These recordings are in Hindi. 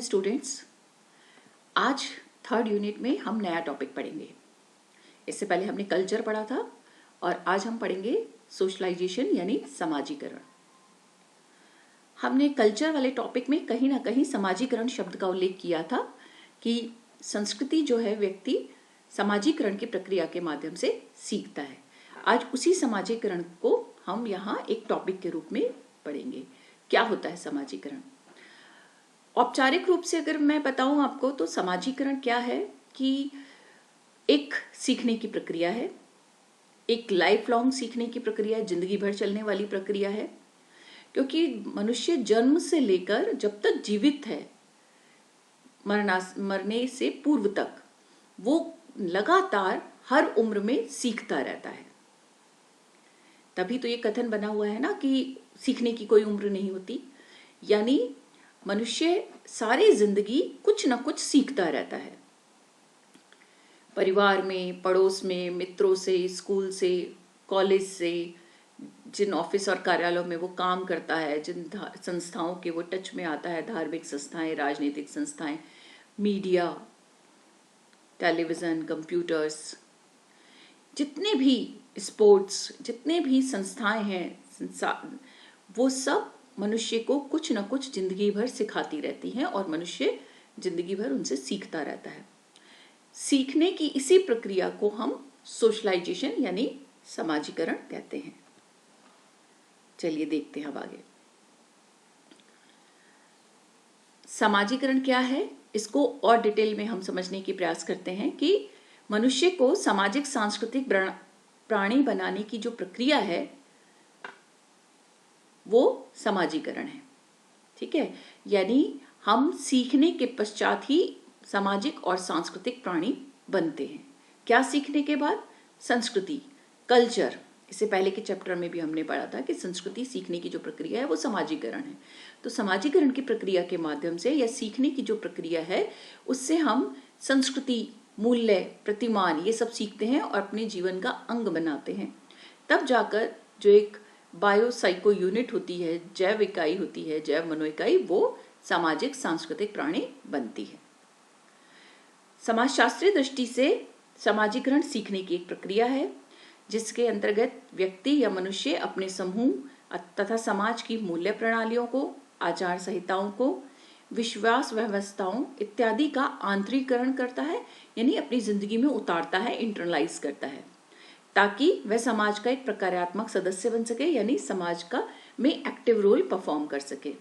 स्टूडेंट्स, आज थर्ड यूनिट में हम नया टॉपिक पढ़ेंगे। इससे पहले हमने कल्चर पढ़ा था और आज हम पढ़ेंगे सोशलाइजेशन यानी समाजीकरण। हमने कल्चर वाले टॉपिक में कहीं ना कहीं समाजीकरण शब्द का उल्लेख किया था कि संस्कृति जो है व्यक्ति समाजीकरण की प्रक्रिया के माध्यम से सीखता है। आज उसी समाजीकरण को हम यहाँ एक टॉपिक के रूप में पढ़ेंगे। क्या होता है समाजीकरण? औपचारिक रूप से अगर मैं बताऊं आपको तो समाजीकरण क्या है कि एक सीखने की प्रक्रिया है, एक लाइफ लॉन्ग सीखने की प्रक्रिया है, जिंदगी भर चलने वाली प्रक्रिया है। क्योंकि मनुष्य जन्म से लेकर जब तक जीवित है, मरने से पूर्व तक वो लगातार हर उम्र में सीखता रहता है। तभी तो ये कथन बना हुआ है ना कि सीखने की कोई उम्र नहीं होती। यानी मनुष्य सारी जिंदगी कुछ ना कुछ सीखता रहता है। परिवार में, पड़ोस में, मित्रों से, स्कूल से, कॉलेज से, जिन ऑफिस और कार्यालयों में वो काम करता है, जिन संस्थाओं के वो टच में आता है, धार्मिक संस्थाएं, राजनीतिक संस्थाएं, मीडिया, टेलीविजन, कंप्यूटर्स, जितने भी स्पोर्ट्स, जितने भी संस्थाएं हैं, वो सब मनुष्य को कुछ न कुछ जिंदगी भर सिखाती रहती हैं और मनुष्य जिंदगी भर उनसे सीखता रहता है। सीखने की इसी प्रक्रिया को हम सोशलाइजेशन यानी समाजीकरण कहते हैं। चलिए देखते हैं अब आगे। समाजीकरण क्या है, इसको और डिटेल में हम समझने की प्रयास करते हैं कि मनुष्य को सामाजिक सांस्कृतिक प्राणी बनाने की जो प्रक्रिया है वो समाजीकरण है। ठीक है, यानी हम सीखने के पश्चात ही सामाजिक और सांस्कृतिक प्राणी बनते हैं। क्या सीखने के बाद? संस्कृति, कल्चर। इससे पहले के चैप्टर में भी हमने पढ़ा था कि संस्कृति सीखने की जो प्रक्रिया है वो समाजीकरण है। तो समाजीकरण की प्रक्रिया के माध्यम से या सीखने की जो प्रक्रिया है उससे हम संस्कृति, मूल्य, प्रतिमान ये सब सीखते हैं और अपने जीवन का अंग बनाते हैं। तब जाकर जो एक बायोसाइको यूनिट होती है, जैव इकाई होती है, जैव मनो इकाई, वो सामाजिक सांस्कृतिक प्राणी बनती है। समाजशास्त्रीय दृष्टि से समाजीकरण सीखने की एक प्रक्रिया है जिसके अंतर्गत व्यक्ति या मनुष्य अपने समूह तथा समाज की मूल्य प्रणालियों को, आचार संहिताओं को, विश्वास व्यवस्थाओं इत्यादि का आंतरिकरण करता है, यानी अपनी जिंदगी में उतारता है, इंटरनलाइज करता है, ताकि वह समाज का एक प्रकार्यात्मक सदस्य बन सके, यानी समाज का में एक्टिव रोल परफॉर्म कर सके।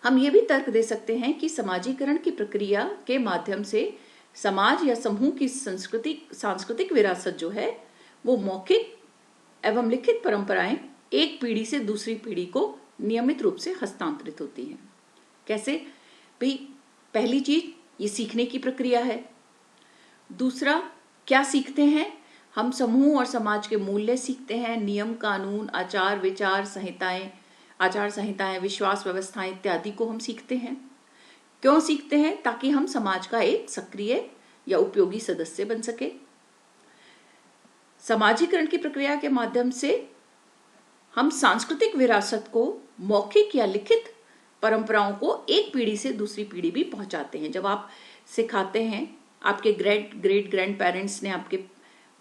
हम ये भी तर्क दे सकते हैं कि समाजीकरण की प्रक्रिया के माध्यम से समाज या समूह की सांस्कृतिक विरासत जो है वो मौखिक एवं लिखित परंपराएं एक पीढ़ी से दूसरी पीढ़ी को नियमित रूप से हस्तांतरित होती हैं। कैसे भाई? पहली चीज ये सीखने की प्रक्रिया है। दूसरा, क्या सीखते हैं हम? समूह और समाज के मूल्य सीखते हैं, नियम कानून, आचार संहिताएं, विश्वास व्यवस्थाएं इत्यादि को हम सीखते हैं। क्यों सीखते हैं? ताकि हम समाज का एक सक्रिय या उपयोगी सदस्य बन सके। समाजीकरण की प्रक्रिया के माध्यम से हम सांस्कृतिक विरासत को, मौखिक या लिखित परंपराओं को एक पीढ़ी से दूसरी पीढ़ी भी पहुंचाते हैं। जब आप सिखाते हैं, आपके ग्रेट ग्रैंड पेरेंट्स ने आपके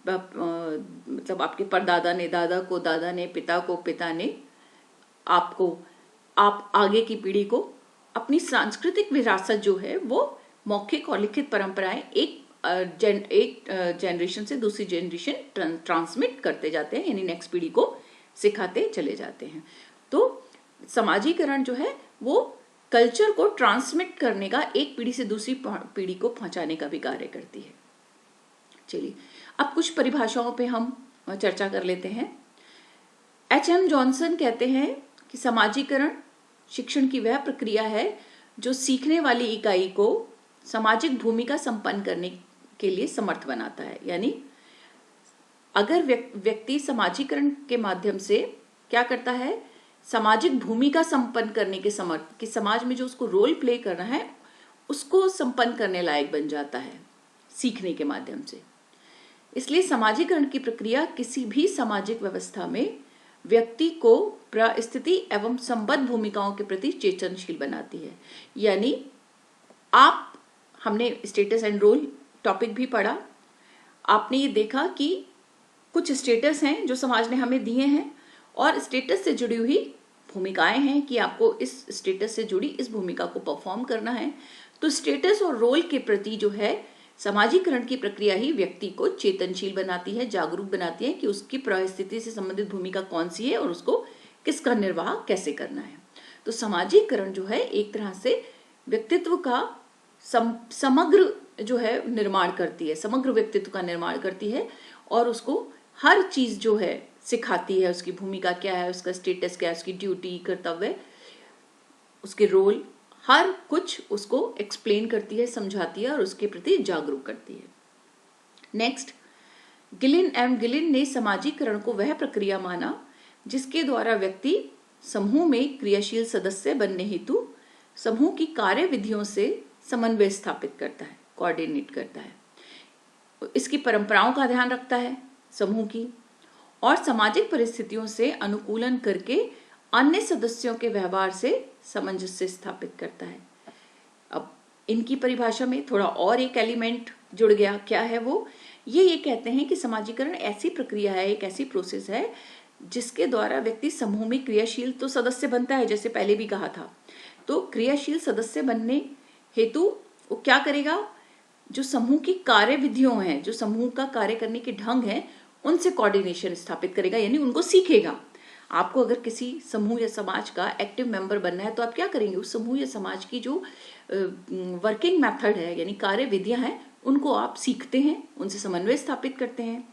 मतलब आपके परदादा ने दादा को, दादा ने पिता को, पिता ने आपको, आप आगे की पीढ़ी को अपनी सांस्कृतिक विरासत जो है वो मौखिक और लिखित परंपराएं एक जनरेशन से दूसरी जनरेशन ट्रांसमिट करते जाते हैं, यानी नेक्स्ट पीढ़ी को सिखाते चले जाते हैं। तो समाजीकरण जो है वो कल्चर को ट्रांसमिट करने का, एक पीढ़ी से दूसरी पीढ़ी को पहुंचाने का भी कार्य करती है। चलिए अब कुछ परिभाषाओं पे हम चर्चा कर लेते हैं। H.M. जॉनसन कहते हैं कि समाजीकरण शिक्षण की वह प्रक्रिया है जो सीखने वाली इकाई को सामाजिक भूमिका संपन्न करने के लिए समर्थ बनाता है। यानी अगर व्यक्ति समाजीकरण के माध्यम से क्या करता है, सामाजिक भूमिका संपन्न करने के समर्थ, कि समाज में जो उसको रोल प्ले करना है उसको संपन्न करने लायक बन जाता है सीखने के माध्यम से। इसलिए समाजीकरण की प्रक्रिया किसी भी सामाजिक व्यवस्था में व्यक्ति को परिस्थिति एवं संबद्ध भूमिकाओं के प्रति चेतनशील बनाती है। यानी हमने स्टेटस एंड रोल टॉपिक भी पढ़ा। आपने ये देखा कि कुछ स्टेटस हैं जो समाज ने हमें दिए हैं और स्टेटस से जुड़ी हुई भूमिकाएं हैं कि आपको इस स्टेटस से जुड़ी इस भूमिका को परफॉर्म करना है। तो स्टेटस और रोल के प्रति जो है समाजीकरण की प्रक्रिया ही व्यक्ति को चेतनशील बनाती है, जागरूक बनाती है कि उसकी परिस्थिति से संबंधित भूमिका कौन सी है और उसको किसका निर्वाह कैसे करना है। तो समाजीकरण जो है एक तरह से व्यक्तित्व का समग्र जो है निर्माण करती है, समग्र व्यक्तित्व का निर्माण करती है और उसको हर चीज जो है सिखाती है, उसकी भूमिका क्या है, उसका स्टेटस क्या है, उसकी ड्यूटी, कर्तव्य, उसके रोल, हर कुछ उसको एक्सप्लेन करती है, समझाती है और उसके प्रति जागरूक करती है। नेक्स्ट, गिलिन ने समाजीकरण को वह प्रक्रिया माना जिसके द्वारा व्यक्ति समूह में क्रियाशील सदस्य बनने हेतु समूह की कार्य विधियों से समन्वय स्थापित करता है, कोऑर्डिनेट करता है, इसकी परंपराओं का ध्यान रखता है समूह की और सामाजिक परिस्थितियों से अनुकूलन करके अन्य सदस्यों के व्यवहार से सामंजस्य स्थापित करता है। अब इनकी परिभाषा में थोड़ा और एक एलिमेंट जुड़ गया। क्या है वो? ये कहते हैं कि समाजीकरण ऐसी प्रक्रिया है, एक ऐसी प्रोसेस है जिसके द्वारा व्यक्ति समूह में क्रियाशील तो सदस्य बनता है, जैसे पहले भी कहा था। तो क्रियाशील सदस्य बनने हेतु वो क्या करेगा? जो समूह की कार्य विधियों हैं, जो समूह का कार्य करने के ढंग है, उनसे कोऑर्डिनेशन स्थापित करेगा, यानी उनको सीखेगा। आपको अगर किसी समूह या समाज का एक्टिव मेंबर बनना है तो आप क्या करेंगे? उस समूह या समाज की जो वर्किंग मेथड है, यानी कार्य विधियां हैं, उनको आप सीखते हैं, उनसे समन्वय स्थापित करते हैं,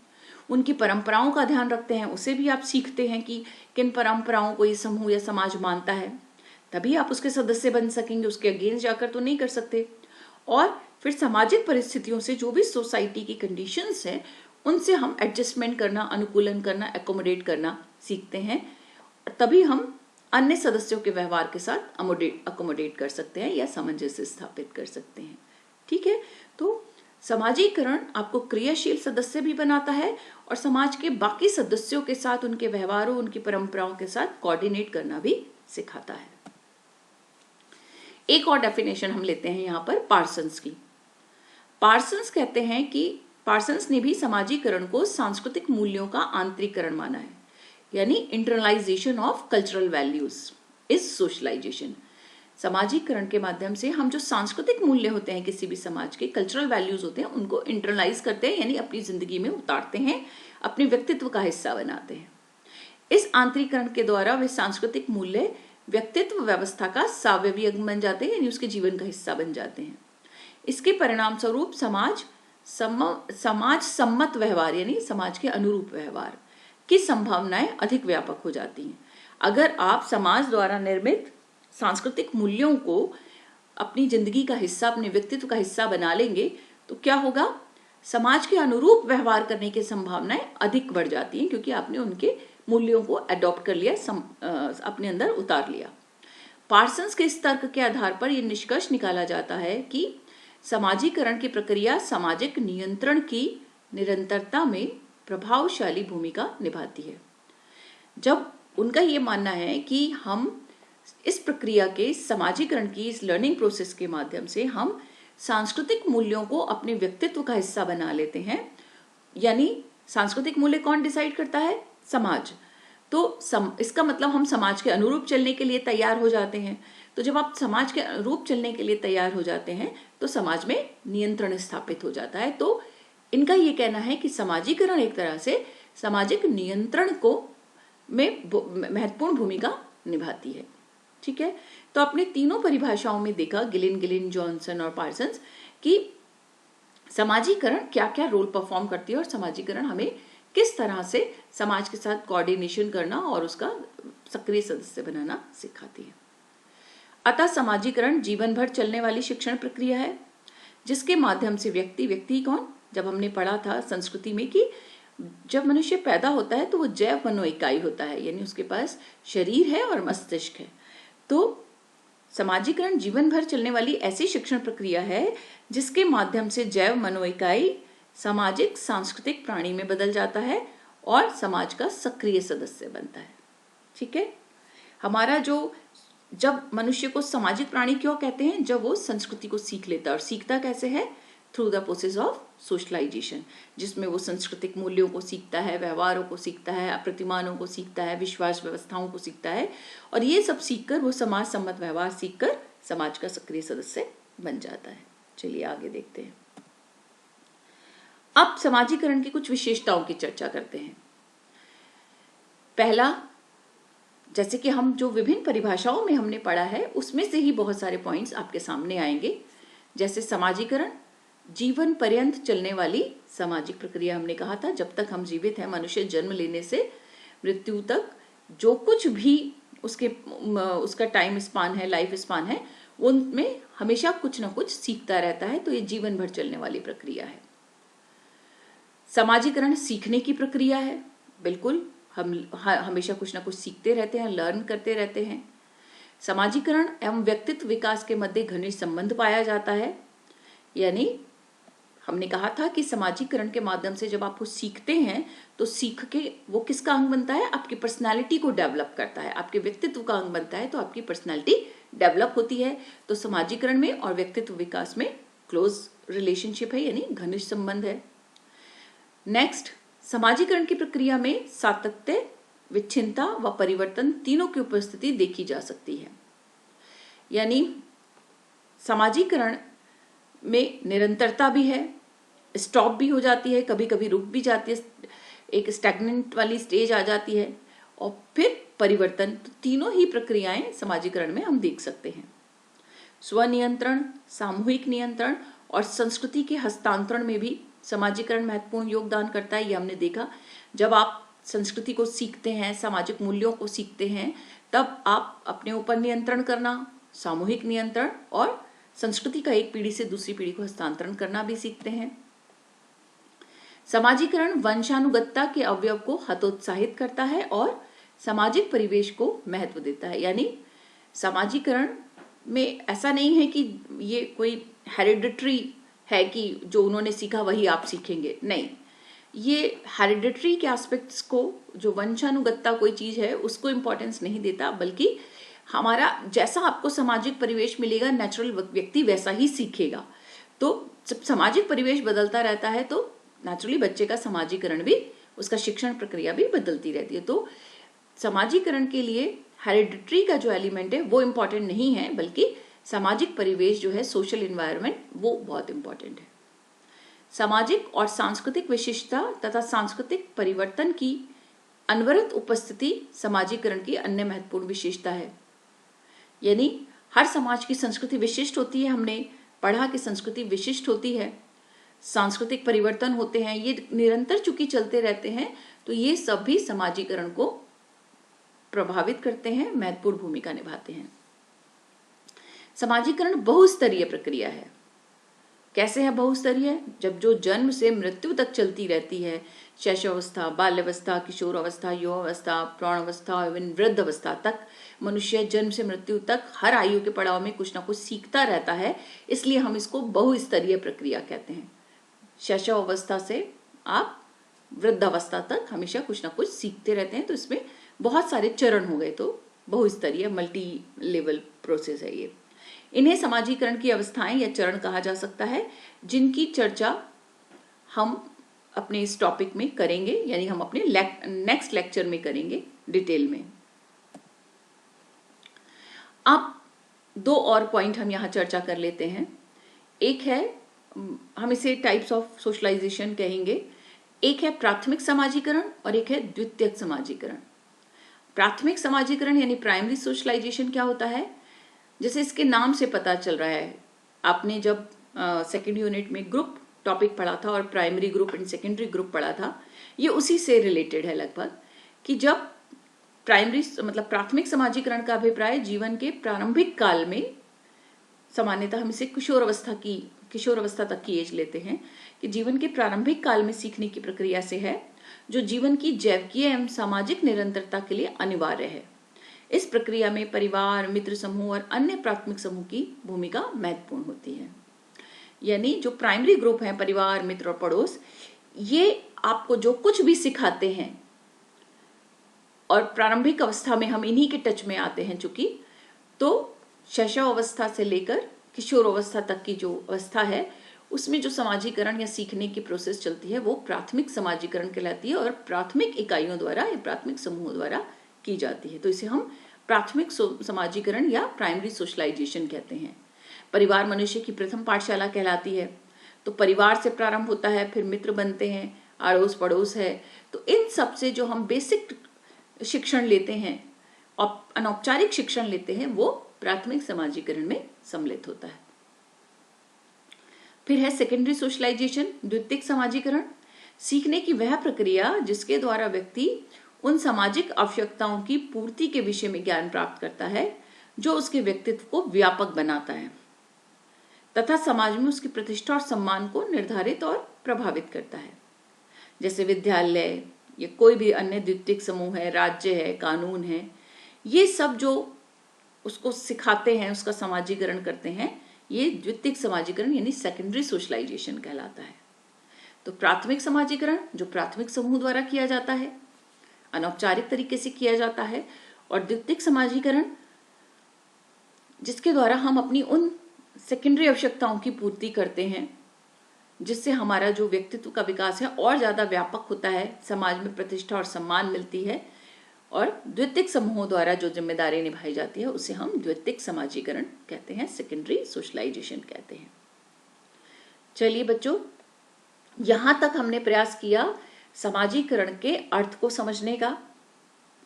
उनकी परंपराओं का ध्यान रखते हैं, उसे भी आप सीखते हैं कि किन परंपराओं को ये समूह या समाज मानता है, तभी आप उसके सदस्य बन सकेंगे, उसके अगेंस्ट जाकर तो नहीं कर सकते। और फिर सामाजिक परिस्थितियों से जो भी सोसाइटी की कंडीशंस हैं उनसे हम एडजस्टमेंट करना, अनुकूलन करना, एकोमोडेट करना सीखते हैं, तभी हम अन्य सदस्यों के व्यवहार के साथ अकोमोडेट कर सकते हैं या सामंजस्य स्थापित कर सकते हैं। ठीक है, तो समाजीकरण आपको क्रियाशील सदस्य भी बनाता है और समाज के बाकी सदस्यों के साथ उनके व्यवहारों, उनकी परंपराओं के साथ कोऑर्डिनेट करना भी सिखाता है। एक और डेफिनेशन हम लेते हैं यहाँ पर पार्सन्स की। पार्सन्स कहते हैं कि पार्सन्स ने भी समाजीकरण को सांस्कृतिक मूल्यों का आंतरिकरण माना है, यानी internalization of cultural values is socialization. समाजीकरण के माध्यम से हम जो सांस्कृतिक मूल्य होते हैं किसी भी समाज के, कल्चरल वैल्यूज होते हैं, उनको इंटरनलाइज करते हैं, यानी अपनी जिंदगी में उतारते हैं, अपने व्यक्तित्व का हिस्सा बनाते हैं। इस आंतरिकरण के द्वारा वे सांस्कृतिक मूल्य व्यक्तित्व व्यवस्था का सावयवी अंग बन जाते हैं, यानी उसके जीवन का हिस्सा बन जाते हैं। इसके परिणाम स्वरूप समाज सम्मत व्यवहार, यानी समाज के अनुरूप व्यवहार की संभावनाएं अधिक व्यापक हो जाती हैं। अगर आप समाज द्वारा निर्मित सांस्कृतिक मूल्यों को अपनी जिंदगी का हिस्सा, अपने व्यक्तित्व का हिस्सा बना लेंगे तो क्या होगा? समाज के अनुरूप व्यवहार करने की संभावनाएं अधिक बढ़ जाती हैं, क्योंकि आपने उनके मूल्यों को अडॉप्ट कर लिया, अपने अंदर उतार लिया। पार्सन्स के इस तर्क के आधार पर यह निष्कर्ष निकाला जाता है कि समाजीकरण की प्रक्रिया सामाजिक नियंत्रण की निरंतरता में प्रभावशाली भूमिका निभाती है। जब उनका ये मानना है कि हम इस प्रक्रिया के समाजीकरण की, इस लर्निंग प्रोसेस के माध्यम से हम सांस्कृतिक मूल्यों को अपने व्यक्तित्व का हिस्सा बना लेते हैं, यानी सांस्कृतिक मूल्य कौन डिसाइड करता है? समाज। तो इसका मतलब हम समाज के अनुरूप चलने के लिए तैयार हो जाते हैं। तो जब आप समाज के अनुरूप चलने के लिए तैयार हो जाते हैं तो समाज में नियंत्रण स्थापित हो जाता है। तो इनका ये कहना है कि समाजीकरण एक तरह से सामाजिक नियंत्रण को में महत्वपूर्ण भूमिका निभाती है। ठीक है, तो आपने तीनों परिभाषाओं में देखा, गिलिन, जॉनसन और पार्सन्स, कि समाजीकरण क्या क्या रोल परफॉर्म करती है और समाजीकरण हमें किस तरह से समाज के साथ कोऑर्डिनेशन करना और उसका सक्रिय सदस्य बनाना सिखाती है। अतः समाजीकरण जीवन भर चलने वाली शिक्षण प्रक्रिया है जिसके माध्यम से व्यक्ति कौन? जब हमने पढ़ा था संस्कृति में कि जब मनुष्य पैदा होता है तो वो जैव मनो इकाई होता है, यानी उसके पास शरीर है और मस्तिष्क है। तो समाजीकरण जीवन भर चलने वाली ऐसी शिक्षण प्रक्रिया है जिसके माध्यम से जैव मनो इकाई सामाजिक सांस्कृतिक प्राणी में बदल जाता है और समाज का सक्रिय सदस्य बनता है। ठीक है, हमारा जो जब मनुष्य को सामाजिक प्राणी क्यों कहते हैं? जब वो संस्कृति को सीख लेता है, और सीखता कैसे है? Through the process of socialization, जिसमें वो सांस्कृतिक मूल्यों को सीखता है, व्यवहारों को सीखता है, प्रतिमानों को सीखता है, विश्वास व्यवस्थाओं को सीखता है, और ये सब सीखकर वो समाज सम्मत व्यवहार सीखकर समाज का सक्रिय सदस्य बन जाता है। चलिए आगे देखते हैं। अब समाजीकरण की कुछ विशेषताओं की चर्चा करते हैं। पहला, जैसे कि हम जो विभिन्न परिभाषाओं में हमने पढ़ा है उसमें से ही बहुत सारे पॉइंट्स आपके सामने आएंगे। जैसे समाजीकरण जीवन पर्यंत चलने वाली सामाजिक प्रक्रिया, हमने कहा था जब तक हम जीवित हैं, मनुष्य जन्म लेने से मृत्यु तक जो कुछ भी उसका टाइम स्पान है, लाइफ स्पान है, उनमें हमेशा कुछ ना कुछ सीखता रहता है। तो ये जीवन भर चलने वाली प्रक्रिया है। समाजीकरण सीखने की प्रक्रिया है। बिल्कुल, हम हमेशा कुछ ना कुछ सीखते रहते हैं, लर्न करते रहते हैं। समाजीकरण एवं व्यक्तित्व विकास के मध्य घनिष्ठ संबंध पाया जाता है। यानी हमने कहा था कि समाजीकरण के माध्यम से जब आप कुछ सीखते हैं तो सीख के वो किसका अंग बनता है? आपकी पर्सनालिटी को डेवलप करता है, आपके व्यक्तित्व का अंग बनता है, तो आपकी पर्सनालिटी डेवलप होती है। तो समाजीकरण में और व्यक्तित्व विकास में क्लोज रिलेशनशिप है, यानी घनिष्ठ संबंध है। नेक्स्ट, समाजीकरण की प्रक्रिया में सातत्य, विच्छिन्नता व परिवर्तन तीनों की उपस्थिति देखी जा सकती है। यानी समाजीकरण में निरंतरता भी है, स्टॉप भी हो जाती है, कभी कभी रुक भी जाती है, एक स्टैग्नेंट वाली स्टेज आ जाती है, और फिर परिवर्तन। तो तीनों ही प्रक्रियाएं समाजीकरण में हम देख सकते हैं। स्वनियंत्रण, सामूहिक नियंत्रण और संस्कृति के हस्तांतरण में भी समाजीकरण महत्वपूर्ण योगदान करता है। ये हमने देखा, जब आप संस्कृति को सीखते हैं, सामाजिक मूल्यों को सीखते हैं, तब आप अपने ऊपर नियंत्रण करना, सामूहिक नियंत्रण और संस्कृति का एक पीढ़ी से दूसरी पीढ़ी को हस्तांतरण करना भी सीखते हैं। समाजीकरण वंशानुगतता के अवयव को हतोत्साहित करता है और सामाजिक परिवेश को महत्व देता है। यानी समाजीकरण में ऐसा नहीं है कि ये कोई हेरिडिटरी है कि जो उन्होंने सीखा वही आप सीखेंगे, नहीं। ये हेरिडिटरी के एस्पेक्ट्स को, जो वंशानुगतता कोई चीज है, उसको इंपॉर्टेंस नहीं देता, बल्कि हमारा जैसा आपको सामाजिक परिवेश मिलेगा, नेचुरल व्यक्ति वैसा ही सीखेगा। तो जब सामाजिक परिवेश बदलता रहता है तो नेचुरली बच्चे का समाजीकरण भी, उसका शिक्षण प्रक्रिया भी बदलती रहती है। तो समाजीकरण के लिए हेरिडिटरी का जो एलिमेंट है वो इम्पॉर्टेंट नहीं है, बल्कि सामाजिक परिवेश जो है, सोशल इन्वायरमेंट, वो बहुत इंपॉर्टेंट है। सामाजिक और सांस्कृतिक विशिष्टता तथा सांस्कृतिक परिवर्तन की अनवरत उपस्थिति समाजीकरण की अन्य महत्वपूर्ण विशेषता है। यानी हर समाज की संस्कृति विशिष्ट होती है। हमने पढ़ा कि संस्कृति विशिष्ट होती है, सांस्कृतिक परिवर्तन होते हैं, ये निरंतर चूंकि चलते रहते हैं, तो ये सब भी समाजीकरण को प्रभावित करते हैं, महत्वपूर्ण भूमिका निभाते हैं। समाजीकरण बहुस्तरीय प्रक्रिया है। कैसे है बहुस्तरीय? जब जो जन्म से मृत्यु तक चलती रहती है, शैशवावस्था, बाल्यावस्था, किशोरावस्था, युवावस्था, प्रौढ़ावस्था एवं वृद्धावस्था तक, मनुष्य जन्म से मृत्यु तक हर आयु के पड़ाव में कुछ ना कुछ सीखता रहता है, इसलिए हम इसको बहुस्तरीय प्रक्रिया कहते हैं। शैशवावस्था से आप वृद्धावस्था तक हमेशा कुछ ना कुछ सीखते रहते हैं, तो इसमें बहुत सारे चरण हो गए, तो बहुस्तरीय मल्टी लेवल प्रोसेस है ये। इन्हें समाजीकरण की अवस्थाएं या चरण कहा जा सकता है, जिनकी चर्चा हम अपने इस टॉपिक में करेंगे, यानी हम अपने नेक्स्ट लेक्चर में करेंगे डिटेल में। अब दो और पॉइंट हम यहाँ चर्चा कर लेते हैं। एक है, हम इसे टाइप्स ऑफ सोशलाइजेशन कहेंगे। एक है प्राथमिक समाजीकरण और एक है द्वितीयक समाजीकरण। प्राथमिक समाजीकरण यानी प्राइमरी सोशलाइजेशन क्या होता है? जैसे इसके नाम से पता चल रहा है, आपने जब सेकेंड यूनिट में ग्रुप टॉपिक पढ़ा था और primary group and secondary group पढ़ा था, ये उसी से रिलेटेड है लगभग, कि जब प्राइमरी मतलब प्राथमिक समाजीकरण का अभिप्राय जीवन के प्रारंभिक काल में, सामान्यतः हम इसे किशोरावस्था तक की एज लेते हैं, कि जीवन के प्रारंभिक काल में सीखने की प्रक्रिया से है, जो जीवन की जैविकीय एवं सामाजिक निरंतरता के लिए अनिवार्य है। इस प्रक्रिया में परिवार, मित्र समूह और अन्य प्राथमिक समूह की भूमिका महत्वपूर्ण होती है। यानी जो प्राइमरी ग्रुप है, परिवार, मित्र और पड़ोस, ये आपको जो कुछ भी सिखाते हैं, और प्रारंभिक अवस्था में हम इन्हीं के टच में आते हैं, चूंकि तो शैशव अवस्था से लेकर किशोर अवस्था तक की जो अवस्था है उसमें जो समाजीकरण या सीखने की प्रोसेस चलती है वो प्राथमिक समाजीकरण कहलाती है और प्राथमिक इकाइयों द्वारा या प्राथमिक समूहों द्वारा की जाती है। तो इसे हम प्राथमिक समाजीकरण या प्राइमरी सोशलाइजेशन कहते हैं। परिवार मनुष्य की प्रथम पाठशाला कहलाती है। तो परिवार से प्रारंभ होता है, फिर मित्र बनते हैं, अड़ोस पड़ोस है। तो इन सब से जो हम बेसिक शिक्षण लेते हैं, अनौपचारिक शिक्षण लेते हैं, वो प्राथमिक समाजीकरण में सम्मिलित होता है। फिर है सेकेंडरी सोशलाइजेशन, द्वितीयक समाजीकरण। सीखने की वह प्रक्रिया जिसके द्वारा व्यक्ति उन सामाजिक आवश्यकताओं की पूर्ति के विषय में ज्ञान प्राप्त करता है जो उसके व्यक्तित्व को व्यापक बनाता है तथा समाज में उसकी प्रतिष्ठा और सम्मान को निर्धारित और प्रभावित करता है। जैसे विद्यालय या कोई भी अन्य द्वितीयक समूह है, राज्य है, कानून है, ये सब जो उसको सिखाते हैं, उसका समाजीकरण करते हैं, ये द्वितीयक समाजीकरण यानी सेकेंडरी सोशलाइजेशन कहलाता है। तो प्राथमिक समाजीकरण जो प्राथमिक समूह द्वारा किया जाता है, अनौपचारिक तरीके से किया जाता है, और द्वितीयक समाजीकरण जिसके द्वारा हम अपनी उन सेकेंडरी आवश्यकताओं की पूर्ति करते हैं जिससे हमारा जो व्यक्तित्व का विकास है और ज्यादा व्यापक होता है, समाज में प्रतिष्ठा और सम्मान मिलती है, और द्वितीयक समूहों द्वारा जो जिम्मेदारी निभाई जाती है उसे हम द्वितीयक समाजीकरण कहते हैं, सेकेंडरी सोशलाइजेशन कहते हैं। चलिए बच्चों, यहां तक हमने प्रयास किया समाजीकरण के अर्थ को समझने का,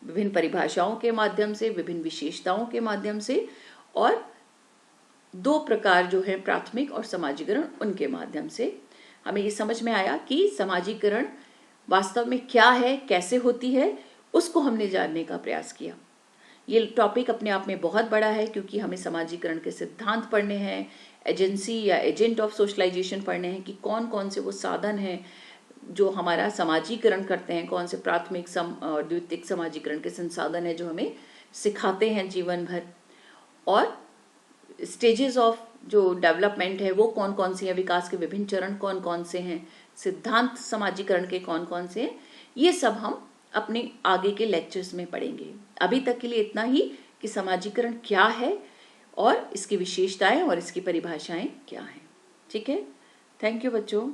विभिन्न परिभाषाओं के माध्यम से, विभिन्न विशेषताओं के माध्यम से, और दो प्रकार जो है प्राथमिक और समाजीकरण, उनके माध्यम से हमें ये समझ में आया कि समाजीकरण वास्तव में क्या है, कैसे होती है, उसको हमने जानने का प्रयास किया। ये टॉपिक अपने आप में बहुत बड़ा है क्योंकि हमें समाजीकरण के सिद्धांत पढ़ने हैं, एजेंसी या एजेंट ऑफ सोशलाइजेशन पढ़ने हैं कि कौन कौन से वो साधन हैं जो हमारा समाजीकरण करते हैं, कौन से प्राथमिक और द्वितीयक समाजीकरण के संसाधन हैं जो हमें सिखाते हैं जीवन भर, और स्टेजेस ऑफ जो डेवलपमेंट है वो कौन कौन से हैं, विकास के विभिन्न चरण कौन कौन से हैं, सिद्धांत समाजीकरण के कौन कौन से हैं, ये सब हम अपने आगे के लेक्चर्स में पढ़ेंगे। अभी तक के लिए इतना ही कि समाजीकरण क्या है और इसकी विशेषताएं और इसकी परिभाषाएं क्या हैं। ठीक है, थैंक यू बच्चों।